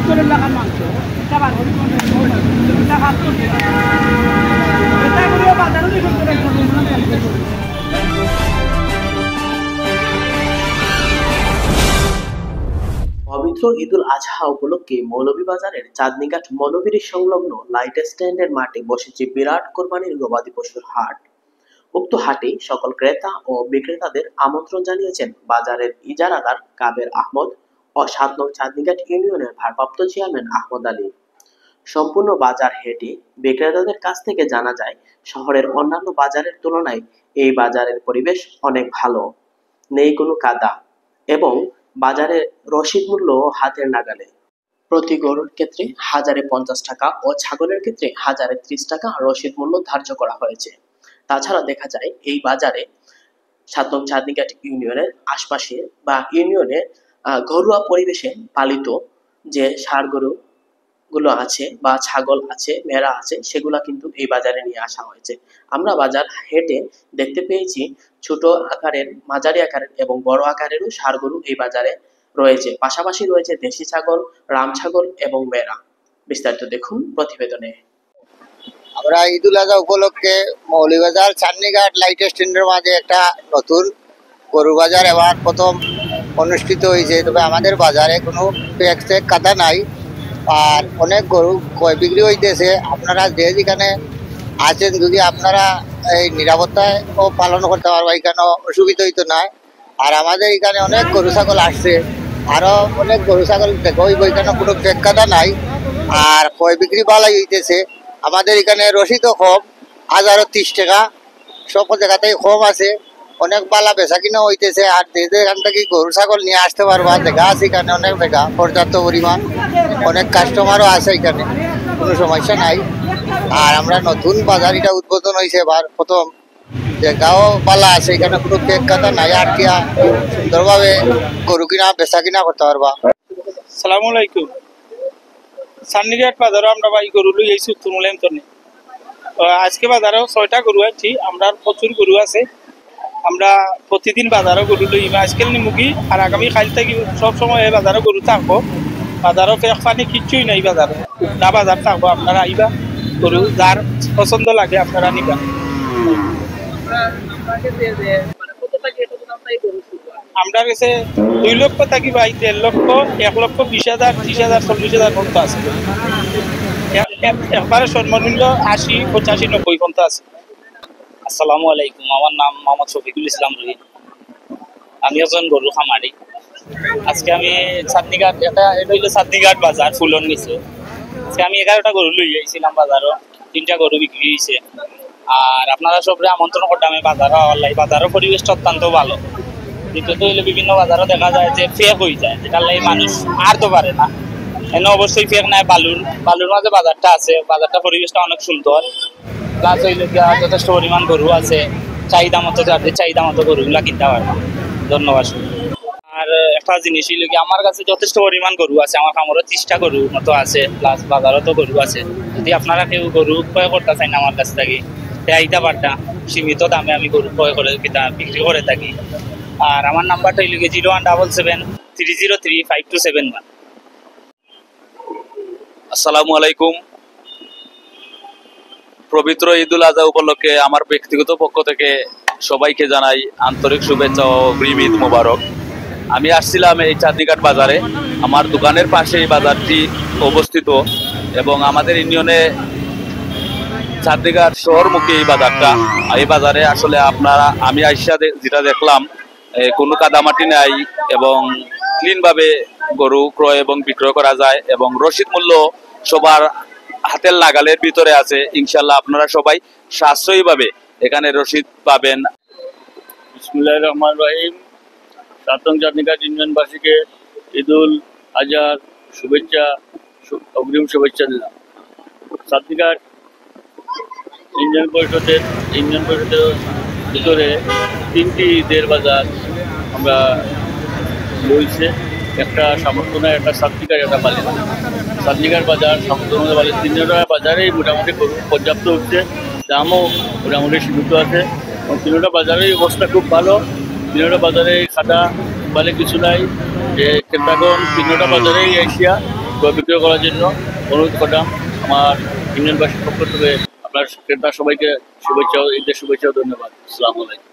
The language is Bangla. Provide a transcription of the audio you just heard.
পবিত্র ঈদুল আজহা উপলক্ষে মৌলভীবাজারের চাঁদনীঘাট মনোবিরি সংলগ্ন লাইট স্ট্যান্ডের মাঠে বসেছে বিরাট কোরবানির গবাদি পশুর হাট। উক্ত হাটে সকল ক্রেতা ও বিক্রেতাদের আমন্ত্রণ জানিয়েছেন বাজারের ইজারাদার কাবের আহমদ ও ৭ নং চাঁদনীঘাট ইউনিয়নের ভারপ্রাপ্ত চেয়ারম্যান আহমদ আলী। সম্পূর্ণ বাজার হেঁটে বিক্রেতাদের কাছ থেকে জানা যায়, শহরের অন্যান্য বাজারের তুলনায় এই বাজারের পরিবেশ অনেক ভালো, নেই কোনো কাদা এবং বাজারে রসিদ মূল্য হাতের নাগালে। প্রতি গরুর ক্ষেত্রে ১,০৫০ টাকা ও ছাগলের ক্ষেত্রে ১,০৩০ টাকা রসিদ মূল্য ধার্য করা হয়েছে। তাছাড়া দেখা যায় এই বাজারে ৭ নং চাঁদনীঘাট ইউনিয়নের আশপাশে বা ইউনিয়নের ঘরোয়া পরিবেশে পালিত যে ষাঁড় গরু গুলো আছে বা ছাগল আছে, ভেড়া আছে, সেগুলা কিন্তু এই বাজারে নিয়ে আসা হয়েছে। আমরা বাজার হেঁটে দেখতে পেয়েছি ছোট আকারের, মাঝারি আকারের এবং বড় আকারেরও ষাঁড় গরু এই বাজারে রয়েছে। পাশাপাশি রয়েছে দেশি ছাগল, রাম ছাগল এবং ভেড়া। বিস্তারিত দেখুন প্রতিবেদনে। আমরা ঈদুল আজহা উপলক্ষে মৌলভীবাজার চাঁদনীঘাট লাইট স্ট্যান্ডের মাঝে একটা নতুন গরু বাজার এবার প্রথম অনুষ্ঠিত হয়েছে। তবে আমাদের বাজারে কোনো প্যাক কাদা নাই, আর অনেক গরু ক্রয় বিক্রি হইতেছে। আপনারা যেখানে আছেন যদি আপনারা এই নিরাপত্তায় পালন করতে পারবো, এখানে অসুবিধা হইতো না। আর আমাদের এখানে অনেক গরু ছাগল আসছে, আরো অনেক গরু ছাগল দেখো এখানে কোনো প্যাক কাদা নাই, আর ক্রয় বিক্রি ভালোই হইতেছে। আমাদের এখানে রসিদও কম, ১,০৩০ টাকা, সব জায়গাতেই কম আছে, অনেক বালা বেচা কিনা হইতেছে। আর এখান থেকে গরু ছাগল নিয়ে আসতে পারবা, দেখা আছে এখানে অনেক জায়গা পর্যাপ্ত পরিমাণ, অনেক কাস্টমারও আছে, এখানে কোনো সমস্যা নাই। আর আমরা নতুন বাজার এটা উদ্বোধন হয়েছে এবার প্রথম, জায়গাও পালা আছে, এখানে কোনো পেক কাটা নাই, আর কি সুন্দরভাবে গরু কিনা বেচা কিনা করতে পারবা। আসসালামু আলাইকুম। চাঁদনীঘাট বাজারও আমরা ভাই গরু লই আইছি তুমুলেন তনে। আজকে বাজারেও ৬টা গরু আছি, আমরা প্রচুর গরু আছে। আমরা প্রতিদিন বাজারও গরু লই, আজকাল নিমুখী আর আগামী কাল থেকে সবসময় এই বাজারও গরু থাকবো। বাজারও পেক পানি কিচ্ছুই নাই, বাজারে না বাজার থাকবো। আপনারা আইবা, গরু যার পছন্দ লাগে আপনারা নিবা। আমরা কাছে ২ লক্ষ থাকি ভাই, ১.৫ লক্ষ, ১,২০,০০০, ৩০,০০০, ৪০,০০০ পর্যন্ত আছে। একবারে সর্বনিম্ন ৮০, ৮৫, ৯০ পর্যন্ত আছে। আসসালামু আলাইকুম, আমার নাম মোহাম্মদ শফিকুল ইসলাম রুহি। আমি একজন গরু খামারি। আজকে আমি চাঁদনীঘাট, এটা হইলো চাঁদনীঘাট বাজার ফুলন নিচে। আজকে আমি ১১টা গরু লই আইছিলাম বাজারও, ৩টা গরু বিক্রি হয়েছে। আর আপনারা সবরে আমন্ত্রণ করতাম আমি বাজারও আল্লাহ। বাজারও পরিবেশটা অত্যন্ত ভালো। দ্বিতীয়ত হইলে বিভিন্ন বাজারও দেখা যায় যে ফেক হয়ে যায়, যেটার লাগে মানুষ আর তো পারে না। এনে অবশ্যই ফেক নাই, বালুর মাঝে বাজারটা আছে, বাজারটা পরিবেশটা অনেক সুন্দর। প্লাস হইলে যথেষ্ট পরিমাণ গরু আছে, চাহিদা মতো, যাদের চাহিদা মতো গরুগুলা কিনতে পারবা। ধন্যবাদ। আর একটা জিনিস হইল কি, আমার কাছে যথেষ্ট পরিমাণ গরু আছে, আমার খামারও 30টা গরু মতো আছে, প্লাস বাজারও তো গরু আছে। যদি আপনারা কেউ গরু ক্রয় করতে চান আমার কাছ থেকে, আইতে পারতা। সীমিত দামে আমি গরু ক্রয় করে বিক্রি করে থাকি। আর আমার নাম্বারটা হইল কি 0177303527। আসসালামু আলাইকুম। পবিত্র ঈদুল আজহা উপলক্ষে আমার ব্যক্তিগত পক্ষ থেকে সবাইকে জানাই আন্তরিক শুভেচ্ছা ও অগ্রিম ঈদ মোবারক। আমি আসছিলাম এই চাঁদনীঘাট বাজারে, আমার দোকানের পাশে এই বাজারটি অবস্থিত এবং আমাদের ইউনিয়নে চাঁদনীঘাট শহরমুখী এই বাজারটা। এই বাজারে আসলে আমি আইসা যেটা দেখলাম, কোনো কাদামাটি নাই এবং ক্লিনভাবে গরু ক্রয় এবং বিক্রয় করা যায় এবং রসিদ মূল্য সবার হাতের নাগালের ভিতরে আছে। ইনশাল্লাহ আপনারা সবাই সাশ্রয়ীভাবে এখানে রসিদ পাবেন। বিসমিল্লাহির রহমানির রহিম। ৭ নং চাঁদনীঘাট ইউনিয়নবাসীকে ঈদুল আজহার শুভেচ্ছা, অগ্রিম শুভেচ্ছা দিলাম। চাঁদনীঘাট ইউনিয়ন পরিষদের ভিতরে 3টি ঈদের বাজার আমরা রয়েছে, একটা সামন্তনা, একটা চাঁদনীঘাট, একটা বালিয়া। চাঁদনীঘাট বাজার, সামন্তনা, বালিয়া, 3টা বাজারেই মোটামুটি পর্যাপ্ত হচ্ছে, দামও মোটামুটি সীমিত আছে। 3টা বাজারের অবস্থা খুব ভালো। 3টা বাজারে খাতা বালে কিছু নাই, যে ক্রেতাগণ 3টা বাজারেই এসিয়া ক্রয় বিক্রয় করার জন্য অনুরোধ করলাম। আমার ইউনিয়নবাসীর পক্ষ থেকে আপনার ক্রেতা সবাইকে শুভেচ্ছা, ঈদের শুভেচ্ছা, ধন্যবাদ। আসসালামু আলাইকুম।